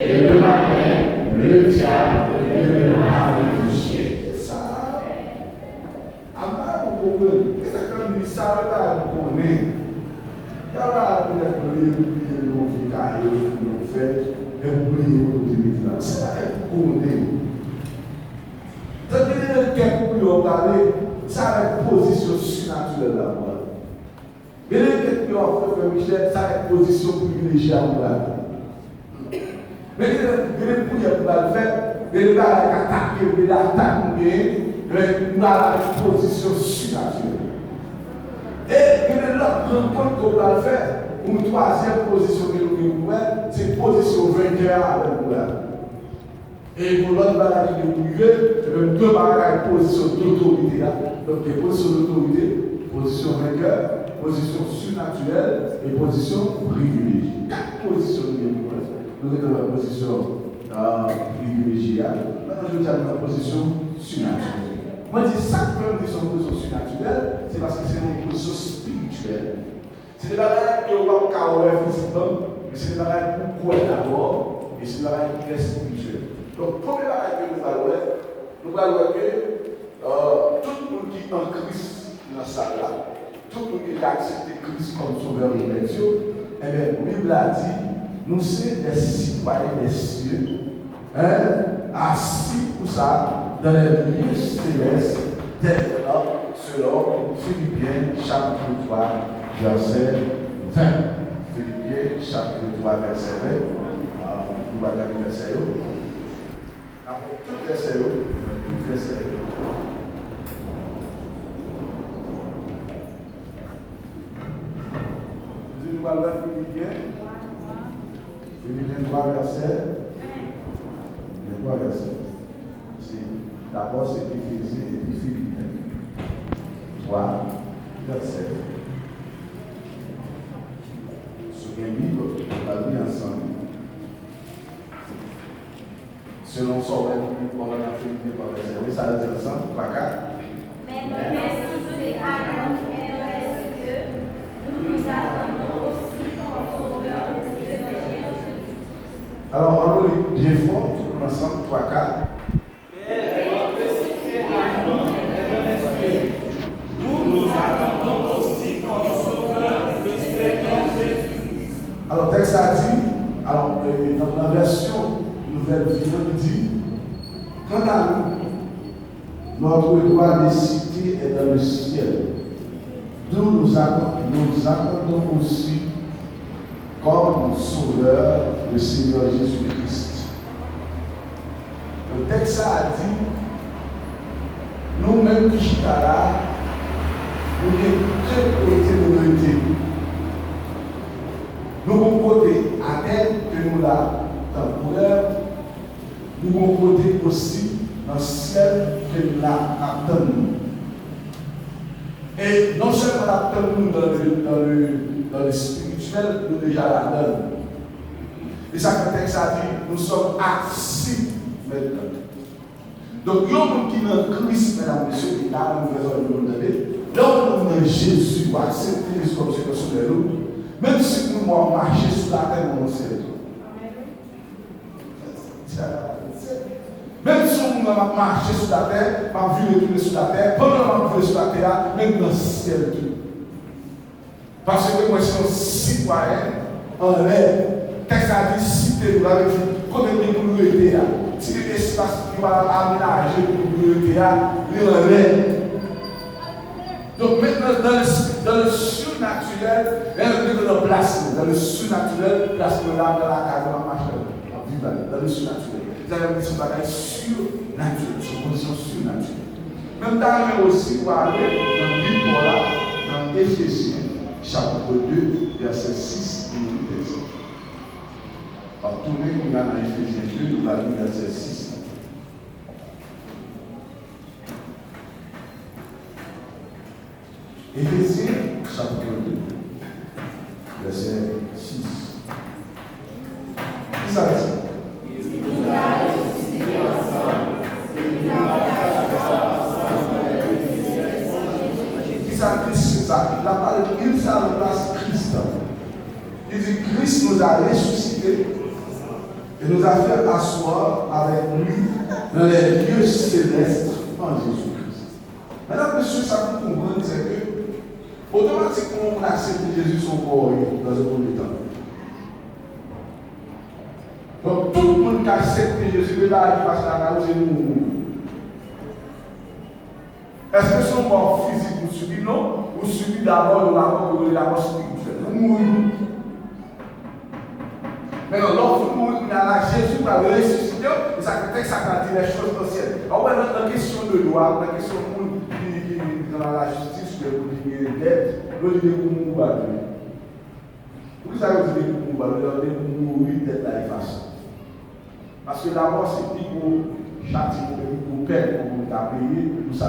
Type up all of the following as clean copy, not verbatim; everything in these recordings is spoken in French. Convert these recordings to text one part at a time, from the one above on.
et le matin, le diable demeura touché. C'est ça. Avant, vous comprenez. Et ça, comme il savait pas, vous connaissez. Il y a là, peut-être, vous fait, et vous priez pour vous. C'est pas que vous connaissez. C'est-à-dire que vous parlez, ça a une position surnaturelle là-bas. Mais les gens qui ont fait Michel, ça a une position privilégiée à vous. Mais les gens qui ont fait, les gens qui ont attaqué, les gens qui ont une position surnaturelle. Et les gens qui ont fait, une troisième position que nous avons, c'est une position vainqueur avec vous. Et pour l'autre bagage qui est privé, c'est même deux bagages de position d'autorité. Donc, les positions d'autorité, position vainqueur, position surnaturelle et position privilégiée. Quatre positions de nous sommes dans la position privilégiée. Maintenant, je dis dans la position surnaturelle. Moi, je dis ça que nous sommes en position surnaturelle, c'est parce que c'est une position spirituelle. C'est des bagages qui ne sont pas physiquement, mais c'est des bagages pour quoi d'abord, et c'est des bagages qui sont spirituels. Donc, premier bagage que nous allons voir que tout le monde qui est en Christ dans cette salle-là, tout le monde qui a accepté Christ comme sauveur et rédempteur, eh bien, la Bible a dit, nous sommes des citoyens des cieux, assis pour ça, dans les lieux célestes, selon Philippiens chapitre 3, verset 20. Philippiens chapitre 3, verset 20. Nous allons regarder verset 1. Tout est sérieux. Tout est sérieux. Nous allons voir Philippiens. Philippiens 3, verset. Les 3 versets. D'abord, c'est Éphésiens et puis Philippiens. 3, verset. Sur un livre, on va lire ensemble. Selon son rêve, on a fait par les services, ça veut dire ensemble, 3, 4. Mais merci de Adam et le reste que nous nous attendons aussi comme sauveur de Jésus. Alors, on va lire bien fort, tout ensemble, 3, 4. Nous nous attendons aussi comme sauveur de Jésus. Alors, texte a dit, alors, dans la version nouvelle vie, dit, quant à nous, notre droit de cité est dans le ciel, d'où nous attendons aussi comme sauveur le Seigneur Jésus-Christ. Le texte a dit, nous-mêmes qui sommes là, nous sommes très côté de l'unité. Nous avons côté à terre que nous là, temporaire, nous avons côté aussi dans le ciel que nous attendons. Et non seulement nous attendons dans le spirituel, nous déjà là-dedans. Et ça, le texte a dit, nous sommes assis maintenant. Donc, l'homme qui est dans Christ, mesdames et messieurs, qui est là, nous faisons le monde de l'homme dans Jésus, pour accepter les comme c'est sur les loups, même si nous avons marché sur la terre, nous sommes même si on a marché sur la terre, on a vu retourner sur la terre, pendant qu'on a vu sur la terre, même dans le ciel. Parce que moi, je suis un citoyen en l'air. Texte a dit cité, vous l'avez dit, combien de temps nous étions là? Si l'espace qui va aménager pour nous étions là, il est en l'air. Donc maintenant, dans le surnaturel, il y a une place, dans le surnaturel, place de l'âme dans la case de la marche, dans le surnaturel. Vous avez une bagaille surnaturelle, une position surnaturelle. Même dans aussi, pour aller dans le livre là, dans Éphésiens, chapitre 2, verset 6 et 8. Alors, tournez nous dans Éphésiens 2, nous allons lire verset 6. Éphésiens, chapitre 2, verset 6. Qui ça dit? Il a parlé d'une seule place Christ. Il dit Christ nous a ressuscités et et nous a fait asseoir avec lui dans les lieux célestes en Jésus-Christ. Maintenant, monsieur, ça vous comprendre, c'est que automatiquement, on accepte Jésus son corps dans un premier temps. Donc, tout le monde qui accepte Jésus, il va passer la cause et nous. Est-ce que son mort physique vous subit? Non. Vous subit d'abord la mort spirituelle. Vous mourrez. Maintenant, lorsque vous mourrez, Jésus va le ressusciter, et ça fait que ça dit les choses anciennes. Alors, dans la question de loi, la question qui dans la justice, qui est dette, nous disons que nous mourons. Pourquoi ça veut dire que nous mourons? Nous mourons d'être à l'efface. Parce que la mort, c'est plus gros châtiment, plus gros peine qu'on a payé pour ça.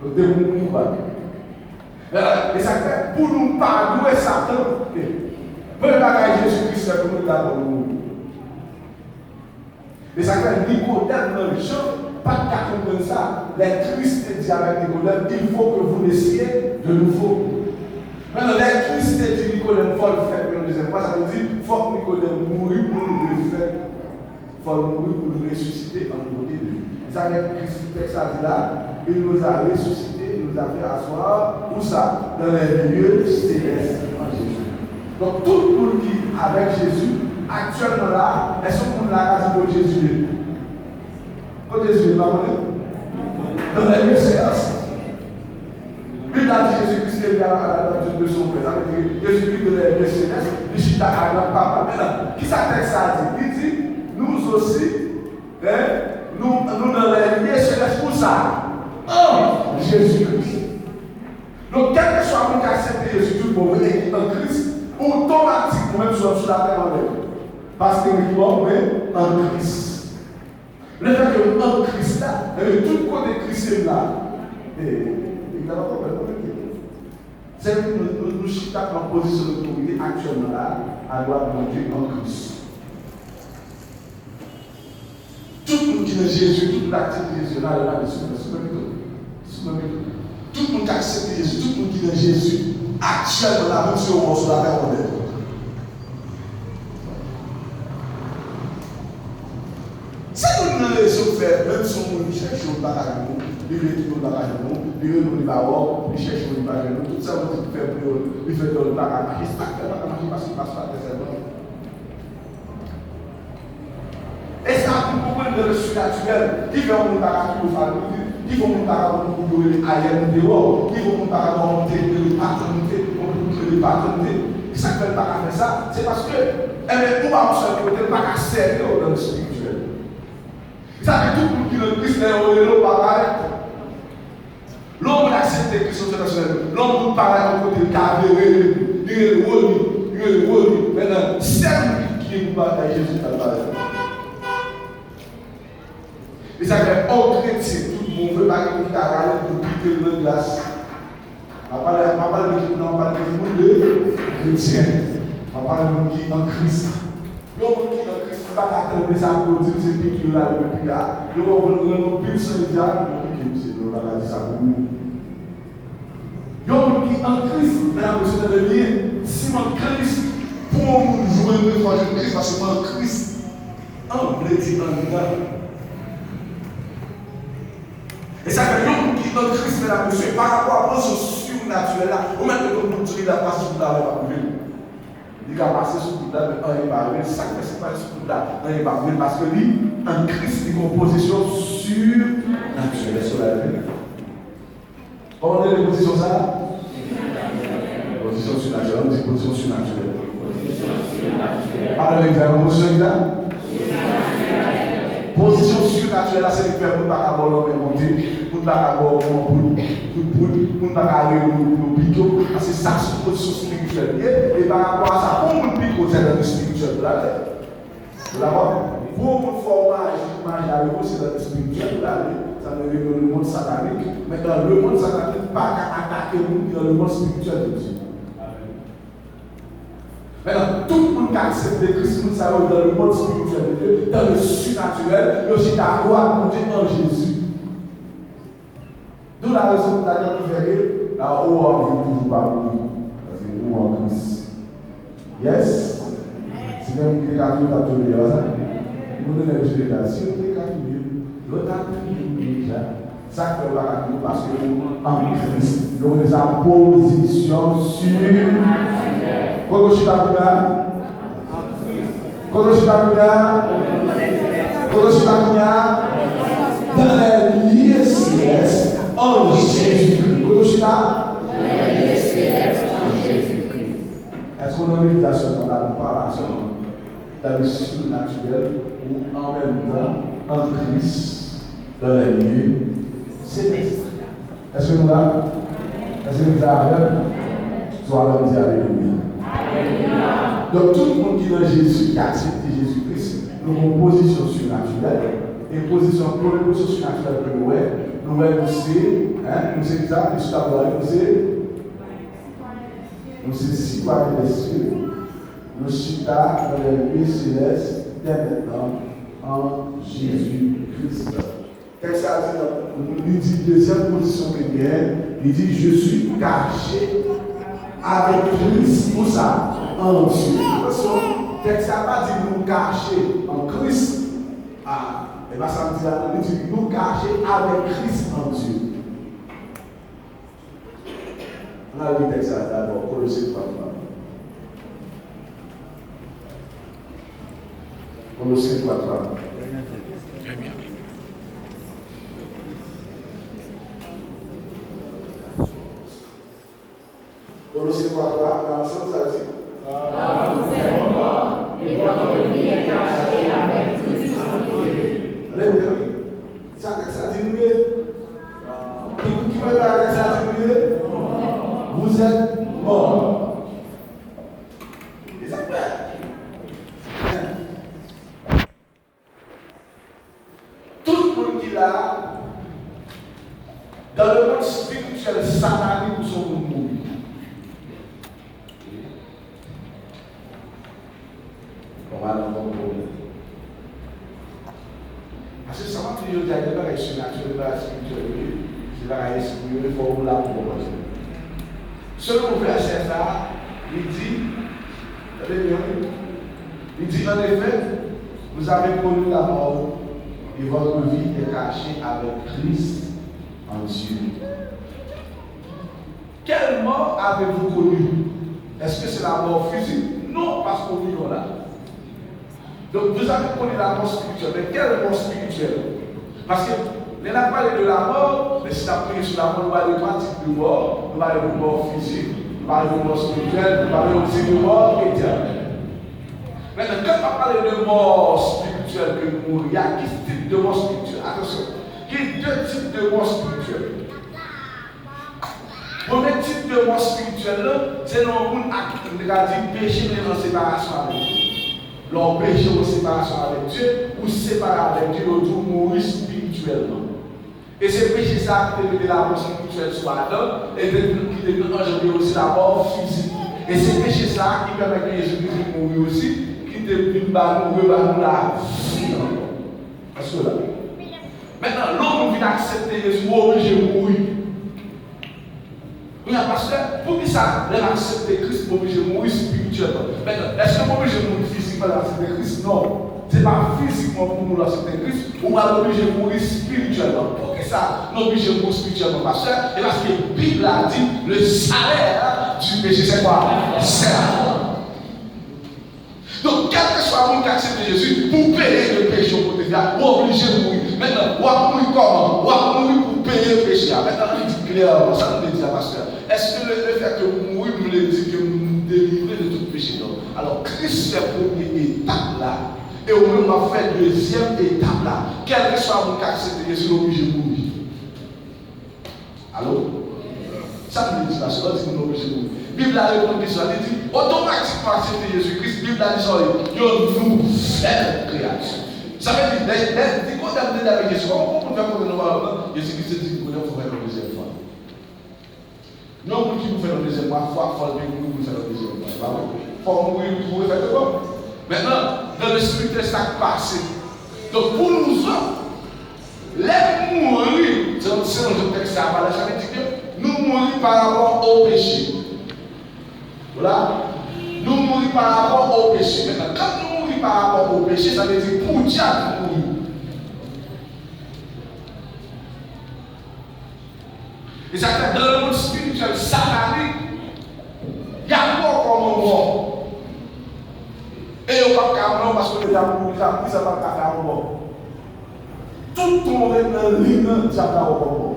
Donc, nous mourons. Et ça fait pour nous pardonner Satan. Même la Jésus-Christ, c'est pour nous d'abord mourir. Et ça fait Nicodème dans le champ, pas de cas comme ça. Les Christ dit avec Nicodème, il faut que vous naissiez de nouveau. Maintenant, les Christ dit Nicodème, il faut le faire une deuxième fois. Ça veut dire il faut que Nicodème mourir pour nous le faire. Il faut mourir pour nous ressusciter en nouveauté de vie. Ça veut dire Christ, ça dit là, il nous a ressuscité, il nous a fait asseoir, où ça? Dans les lieux célestes en Jésus. Donc, tout le monde qui est avec Jésus, actuellement là, est-ce qu'on a la case de Jésus? Quand Jésus est là, dans les lieux célestes. Puis là, Jésus-Christ est bien à la de son père. Ça veut dire Jésus-Christ de les lieux célestes, il chita à la papa. Maintenant, qui s'attaque ça dit? Il dit, nous aussi, nous dans les lieux célestes, pour ça. Oh, Jésus-Christ. Donc, quel que soit le cas, c'est Jésus, tout le monde est en Christ. Automatiquement, même sur la terre en même. Parce que nous sommes en Christ. Le fait que nous sommes en Christ là, et tout le côté Christ est là. Et il n'a pas de c'est que nous sommes en position d'autorité actuellement là, à droite de Dieu en Christ. Tout le monde qui est Jésus, toute l'activité de Jésus là, il est là-dessus. Tout le monde qui accepte Jésus, tout le monde qui est Jésus, actuellement là, même si on va sur la terre en même. Si nous ne laissons faire, même si on cherche au bagage, il veut tout le bagage, il veut nous avoir, il cherche au bagage, tout ça, on peut faire pour il fait dans le bagage. Il se passe parce qu'il passe par des événements. Et ça, vous comprenez le surnaturel, qui fait un bagage pour faire qui vont nous parler pour nous ailleurs dehors, qui vont nous parler pour nous paternité, pour nous paternité. Ça ne fait pas faire ça, c'est parce que, nous avons ce côté pas sérieux dans le spirituel. Ça fait tout le monde qui le Christ est au pareil. L'homme accepte Christ international. L'homme parle au côté carré, il est revenu. Maintenant, c'est lui qui nous bataille Jésus dans le palais. Et ça fait un chrétien, tout le monde veut pas qu'il carré pour quitter le glace. On parle de chrétien. On parle de monde qui est en Christ. Le monde qui est en Christ, il ne va pas attendre ça pour dire que c'est lui qui est là, le plus là. Il va prendre le plus de diable, c'est le va dire ça pour nous. Le monde qui est en Christ, mesdames et messieurs, dans le lien, si mon Christ, pour nous jouer une fois de Christ, parce que mon Christ, on veut dire en dedans. Et ça fait l'homme qui est en Christ, mesdames et messieurs, par rapport à ce surnaturel là, au même que nous disons, il a passé sur la rue. Il a passé sur tout là, mais on n'est pas arrivé. Ça fait c'est pas sur tout là, on n'est pas arrivé parce que lui, en Christ, il a une position surnaturelle sur la vie. Comment on dit les positions ça? Position surnaturelle, on dit position surnaturelle. Parlez avec la position là. Position surnaturelle, c'est de faire pour ne pas avoir l'homme monter, pour ne pas avoir l'homme pour ne pas aller au pico, parce que ça, c'est une position spirituelle. Et par rapport à ça, pour le pico, c'est dans le spirituel. Vous l'avez? Pour le formage, c'est dans le spirituel. Ça veut dire le monde satanique. Mais dans le monde satanique, pas qu'à attaquer dans le monde spirituel de Dieu. Maintenant, tout le monde qui accepte Christ, nous savons dans le monde spirituel de Dieu, dans le surnaturel, le aussi à gloire pour Dieu en Jésus. D'où la raison pour laquelle nous verrons, là où on vit toujours pas pour nous. Parce que nous en Christ. Yes? Si vous avez un café, vous avez tout ça. Vous donnez le jeu là. Si vous avez un café, l'autre a déjà. Ça fait pas parce que en Christ, nous sommes en position sur. Quand je suis là, dans les lieux célestes en Jésus-Christ. Quand je suis là, est-ce qu'on a une invitation dans la comparaison dans le surnaturel ou en même temps en Christ dans les lieux célestes? Est-ce que nous là? Est-ce que nous avons? Soit nous dire Alléluia. Donc tout le monde qui est dans Jésus, qui a accepté Jésus-Christ, nous avons une position surnaturelle. Et une position surnaturelle que nous avons, nous c'est ça, nous c'est citoyens des cieux, nous sommes dans les lieux célestes dès maintenant en Jésus-Christ. Qu'est-ce que ça dit? Il dit deuxième position première, il dit je suis caché avec Christ. Pour ça, en Dieu. Attention, texte n'a pas dit nous cacher en Christ. Et bien ça me dit nous cacher avec Christ en Dieu. On a lu le texte d'abord, Colossiens 3. Colossiens 3. Colossiens 3, dans ensemble, ça dit. Nous sommes morts, et votre vie est cachée avec Christ en Dieu. Alléluia. Ça dit nous. Qui veut dire ça dit nous? Vous êtes morts. C'est vrai. Tout le monde qui est là, dans le monde spirituel, satanique, nous sommes morts. On va dans le problème. Parce que ça va toujours dire que la surnaturelle, la spiritualité, c'est la esprit, il faut la proposer. Selon le verset là, il dit en effet, vous avez connu la mort et votre vie est cachée avec Christ en Dieu. Quelle mort avez-vous connue? Est-ce que c'est la mort physique? Non, parce qu'on vit là. Donc vous avez connu la mort spirituelle, mais quelle mort spirituelle? Parce que on a parlé de la mort, mais si tu as pris sur la mort, nous parlons de trois types de mort. Nous parlons de mort physique, nous parlons de mort spirituelle, nous parlons aussi de mort éternelle. Maintenant, quand on parle de mort spirituelle que nous mourons, il y a quel type de mort spirituelle? Attention, il y a deux types de mort spirituelle. Le premier type de mort spirituelle, c'est le monde qui a dit péché, mais en séparation avec Dieu. Leur péché en séparation avec Dieu, ou séparé avec Dieu, l'autre mourir spirituellement. Et c'est péché ça qui devait la mort spirituelle soit là, et qui devait engendrer aussi la mort physique. Et c'est péché ça qui permet que Jésus-Christ mourir aussi, qui devait mourir la vie. Parce que là, maintenant, l'homme vient accepter Jésus, obligé de mourir. Oui, parce que pour qui ça, l'homme accepte Christ, obligé de mourir spirituellement. Maintenant, est-ce que obligé de mourir physiquement dans l'accepter Christ? Non. Ce n'est pas physiquement pour nous l'accepter Christ, on va l'obliger de mourir spirituellement. Pour qui ça, l'obliger de mourir spirituellement? Parce que la Bible a dit, le salaire du péché, c'est quoi? C'est la mort. Donc, quel que soit le monde qui accepte Jésus, pour payer le péché au côté de là, on est obligé de mourir. Maintenant, on va mourir comment? On va mourir pour payer le péché. Maintenant, il dit clairement, ça nous le dit à pasteur. Est-ce que le fait que vous mourrez, nous le dit que vous nous délivrez de tout péché? Non. Alors, Christ, c'est la première étape là. Et au moins, on va faire la deuxième étape là. Quel que soit le monde qui accepte Jésus, on est obligé de mourir. Allô? Ça nous le dit parce que nous sommes obligés de mourir. La Bible a répondu ça, elle dit automatiquement accepter Jésus-Christ. La Bible a dit ça, il y a une nouvelle création. Ça veut dire, dès qu'on a donné avec Jésus, on peut faire comme nous allons, Jésus-Christ dit qu'on faut faire la deuxième fois. Non, pour qui vous faites la deuxième fois, faut bien que vous faites la deuxième fois. Il faut mourir, vous pouvez faire de quoi. Maintenant, dans le spirituel, ça passe. Donc pour nous autres, les mourir, c'est un texte à parler, ça veut dire que nous mourir par rapport au péché. Voilà. Nous mourons par rapport au péché. Maintenant, quand nous mourons par rapport au péché, ça veut dire pour Dieu nous mourir. Et ça fait dans le monde spirituel satanique, il y a mort comme un mort. Et il n'y a pas de caméra parce que les gens ça va pas faire un mort. Tout le monde est dans le ligne, ça va faire un mort.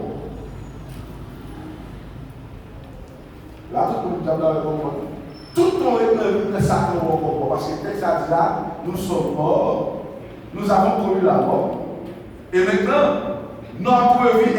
Là, tout le monde est dans le mort. Tout le monde est dans le ligne, ça va faire un mort. Parce que le texte a dit là, nous sommes morts, nous avons connu la mort. Et maintenant, notre vie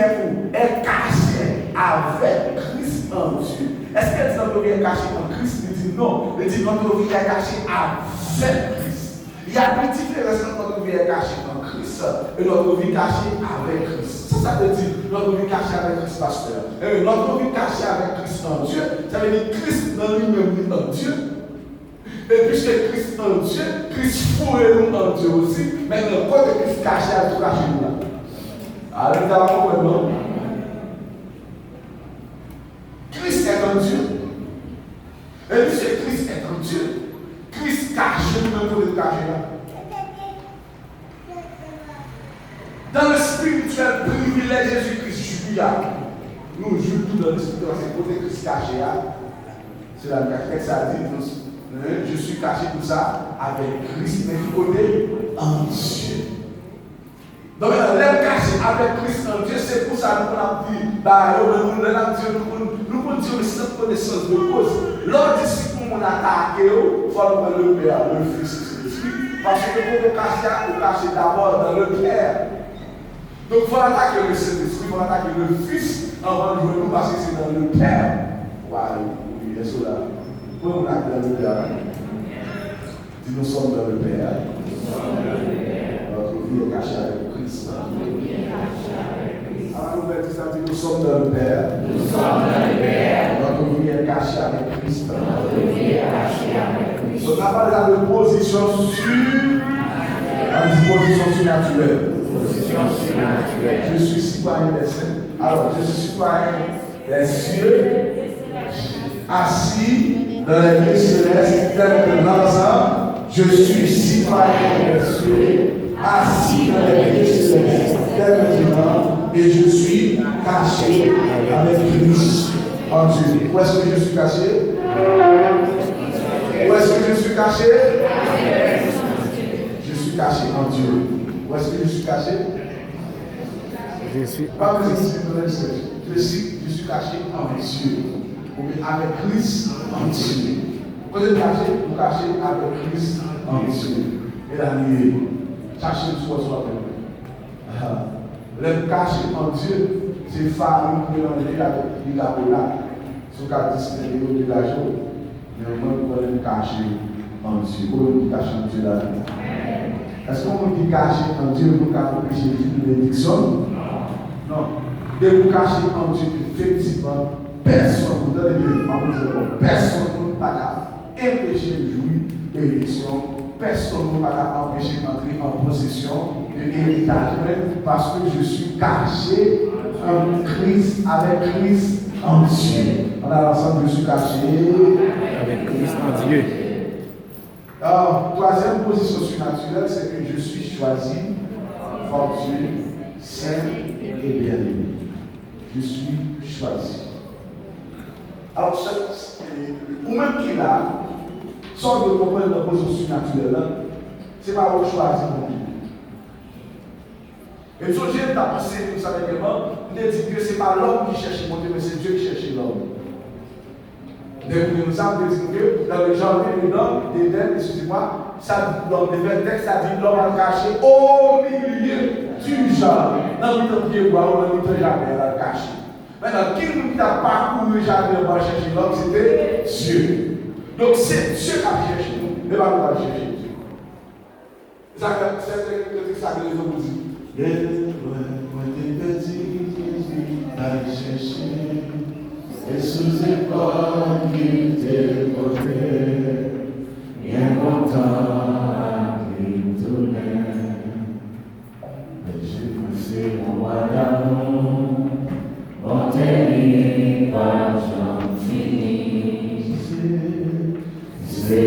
est cachée avec Christ en Dieu. Est-ce qu'elle dit notre vie est cachée en Christ? Il dit non. Il dit notre vie est cachée avec Christ. Il y a une différence entre notre vie est cachée en Christ et notre vie cachée avec Christ. Ça veut dire notre vie cachée avec Christ, pasteur. Et notre vie cachée avec Christ en Dieu, ça veut dire Christ dans lui-même en Dieu. Et puisque Christ en Dieu, Christ fourré nous en Dieu aussi, mais le côté de Christ caché à tout caché nous là. Alors, nous allons comprendre. Christ est en Dieu. Et puisque Christ est en Dieu, Christ cache nous-mêmes pour le cacher là. Dans le spirituel privilège Jésus-Christ, nous jouons tout dans le spirituel, c'est côté Christ caché là. C'est la texte ça dit. Je suis caché tout ça avec Christ, mais du côté en Dieu. Donc, l'être caché avec Christ en Dieu, c'est pour ça que nous avons dit, nous pouvons dire cette connaissance de cause. Lors disciple, on a attaqué, il faut prendre le Père, le Fils et l'Esprit. Parce que pour nous cacher d'abord dans le Père. Donc, il faut attaquer le Saint-Esprit, il faut attaquer le Fils avant de nous parce que c'est dans le Père. Voilà, oui, c'est cela. Pourquoi on a dans le Père? Si nous sommes dans le Père, notre vie est cachée avec Christ. Alors, nous sommes dans le Père. Notre vie est cachée avec Christ. On n'a pas là de position la disposition surnaturelle. Je suis citoyen des saints. Alors, je suis citoyen des cieux, assis dans les lieux célestes, tel que l'ensemble. Je suis citoyen des cieux, assis dans les lieux célestes, tel que l'ensemble, et je suis caché avec Christ en Dieu. Où est-ce que je suis caché? Où est-ce que je suis caché? Je suis caché en Dieu. Où est-ce que je suis caché? Je suis caché en Dieu. Avec Christ en Dieu. Vous êtes caché, vous cachez avec Christ en Dieu. Et la nuit, cherchez le soi. Le caché en Dieu, c'est farine pour mélanger avec du labola. Ce qu'a dit de la journée. Mais au moins, vous pouvez le cacher en Dieu. Vous pouvez le cacher en Dieu là. Est-ce qu'on peut cacher en Dieu pour qu'après une bénédiction? Non. De vous cacher en Dieu, effectivement, personne ne donne personne ne peut pas empêcher de jouir de l'élection. Personne ne peut pas empêcher d'entrer en possession de l'héritage. Parce que je suis caché en Christ, avec Christ en Dieu. On a l'ensemble, je suis caché avec Christ en Dieu. Alors, troisième position surnaturelle, c'est que je suis choisi, fortuné, saint et bien-aimé. Je suis choisi. Alors, ou même qui est là, sans de comprendre la position surnaturelle, c'est pas votre choisi mon Dieu. Et ce que j'ai pensé, vous savez comment, il dit que ce n'est pas l'homme qui cherche mon Dieu, mais c'est Dieu qui cherche l'homme. Nous avons dit que dans le jardin d'Éden, excusez-moi, dans le texte, ça dit l'homme a caché au milieu du jardin. Dans le pied bois, on ne peut jamais la cacher. Maintenant, qui nous a parcouru le jardin pour chercher l'homme, c'était Dieu. Donc c'est Dieu qui a cherché nous, ne pas nous aller chercher Dieu. C'est ça que les hommes disent. Et sous épaule qui te portait, bien content qui tournait. Mais j'ai poussé mon roi d'amour, mon terri par gentil. C'est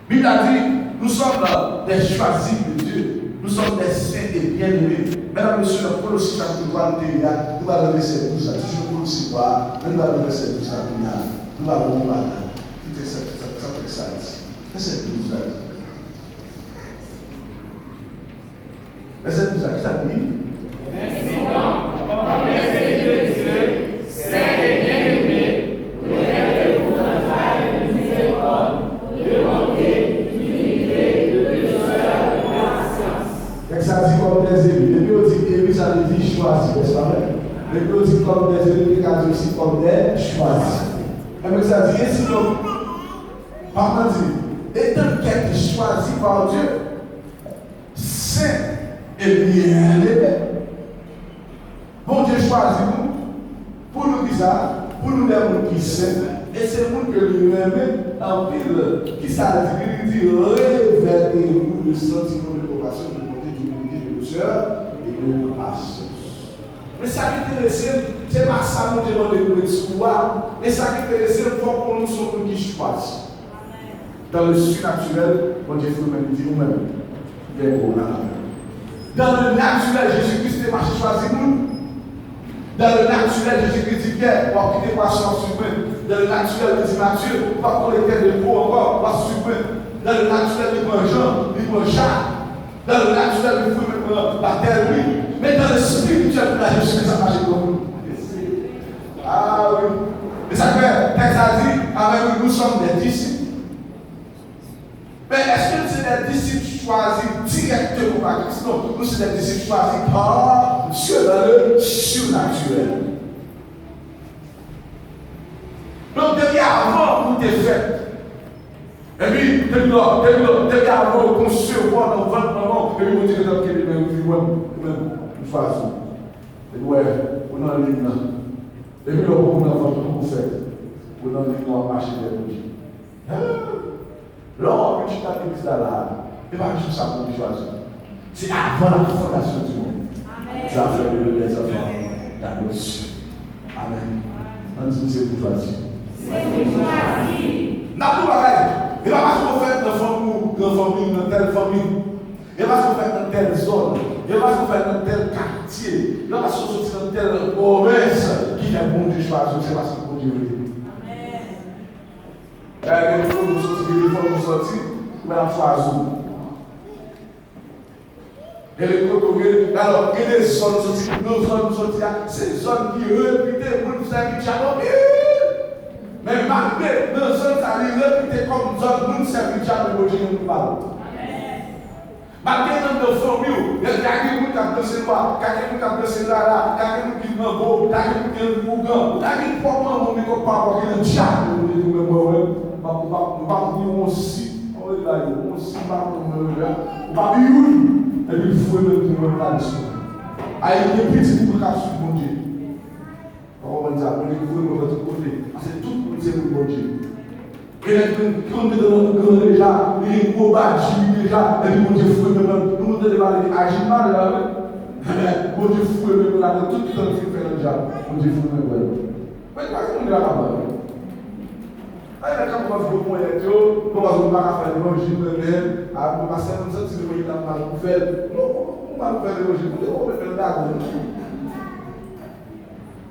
Bible a dit, nous sommes des choisis de Dieu. Nous sommes des saints et bien-aimés. Mesdames, Messieurs, le Colossiens chapitre 3, nous allons le verset 12, toujours Colossiens 3, nous allons le verset 12, nous allons le voir. Tout ça fait ça ici. Verset 12, verset 12, qui ça dit? Ça dit comme des élus. Et puis on dit élus, ça veut dire choisi, n'est-ce pas vrai? Et puis on dit comme des élus, ça dit aussi comme des choisis. Et puis ça dit, ainsi donc, par contre, étant qu'être choisi par Dieu, saint et bien aimé. Bon Dieu choisit nous, pour nous dire ça, pour nous les gens qui saints, et c'est nous que lui aimons en pile, qui ça dit, révélez-vous le sentiment de compassion de et de patience. Mais ça qui est intéressant, c'est pas ça nous demande de l'exploit, mais ça qui est intéressant, il faut qu'on nous soit qui choisit. Dans le surnaturel, mon Dieu, il faut même dire nous-mêmes. Dans le naturel, Jésus-Christ est marché choisi nous. Dans le naturel, Jésus-Christ dit Pierre, on va quitter patience humaine. Dans le naturel, il dit Matthieu, on va collecter de peau encore, on va suivre. Dans le naturel, il prend Jean, il prend Jacques. Dans le naturel, il faut mettre la terre, oui. Mais dans le spirituel, la Jésus, ça marche comme nous. Ah oui. Et ça fait, texte a dit, avec nous sommes des disciples. Mais est-ce que c'est des disciples choisis directement par Christ? Non, nous sommes des disciples choisis par Dieu dans le surnaturel. Donc, depuis avant, nous t'es fait. Et puis, depuis avant, on se voit dans 20 moments, et puis on dit que dans quel même, une façon. Et puis, ouais, on a une ligne là. Et puis, on a on fait. On a une ligne, on a marché des bougies. L'homme que tu t'as dit là, et pas juste ça pour choisir. C'est avant la fondation du monde. Ça fait le les enfants d'adoption. Amen. On dit c'est pour choisir. C'est pour choisir. N'a pas pareil. Il va pas se faire dans famille, dans telle famille. Il va se faire dans telle zone. Il va se faire dans tel quartier. Il va se sortir dans telle province qui est bon de choisir. C'est parce que bon Dieu veut. Amen. Il faut nous sortir, mais la choisir. Et les côtés, alors, il y a des zones, nos zones sortir, ces zones qui réputées pour nous servir jamais. Mais malgré nos zones, ça les réputées comme zone pour nous servir jamais pour Dieu nous parle. Malgré nos familles, il y a quelqu'un qui a placé là, quelqu'un qui a placé là, quelqu'un qui est beau, quelqu'un qui est bougan, quelqu'un qui est pas mon micro pas qui est diable, nous pas dire aussi, on est là, on aussi pas comme on va dire et puis il faut même pour le là dessus. Aïe, il est petit pour qu'à suivre mon Dieu. On va dire, on est pour notre côté, c'est tout pour dire mon Dieu. Et quand on est dans notre grand déjà, il est gros bâti déjà, et puis mon Dieu faut même, nous nous devons aller agir mal là. Mon Dieu faut même là, tout le temps qu'il fait le diable, mon Dieu faut même. Mais parce qu'on est là-bas. Aí daqui a pouco nós vamos olhar aqui, vamos fazer café de hoje, né? A população não sabe se vai estar mais com velho. Não vai com velho hoje, não vou beber nada.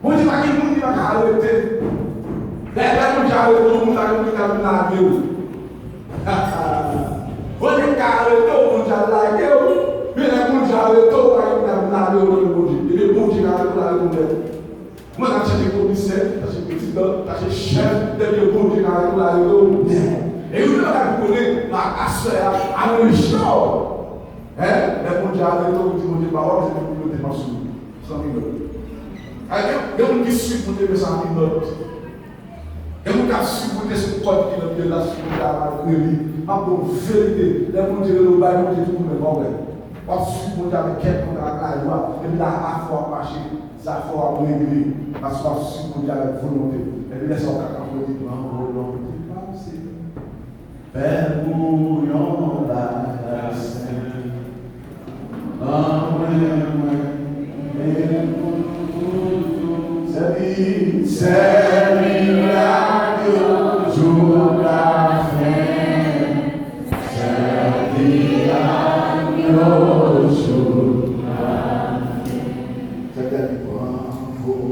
Vou te falar que muito vai cair o ET. Deve mudar o todo mundo aí no caminho. Vou te cair o todo mundo já lá eu. Vem mudar o todo aí no caminho do mundo. Ele mudar o lado do mundo. Moi, quand j'ai des commissaires, quand j'ai président, quand j'ai chef, dès que bon Dieu a eu et vous avez la assurance à le show. Mais bon Dieu a eu tout le monde, parole, c'est pour le démarcher. 100 000 $. Il y a des gens qui suivent pour te 100 000 $. Il y a des gens qui suivent pour te ce code qui est là sur la mairie. En vérité, les gens qui ont bail, ils ont tout le monde. On suit pour avec quelqu'un dans la loi, et puis là, à fois marcher. Ça faut avoir réglé, parce qu'on suppose avec volonté. Et puis laisse-moi quand on dit volonté. Père bouillon la scène. C'est miracle, jour la fin. C'est miracle. Beaucoup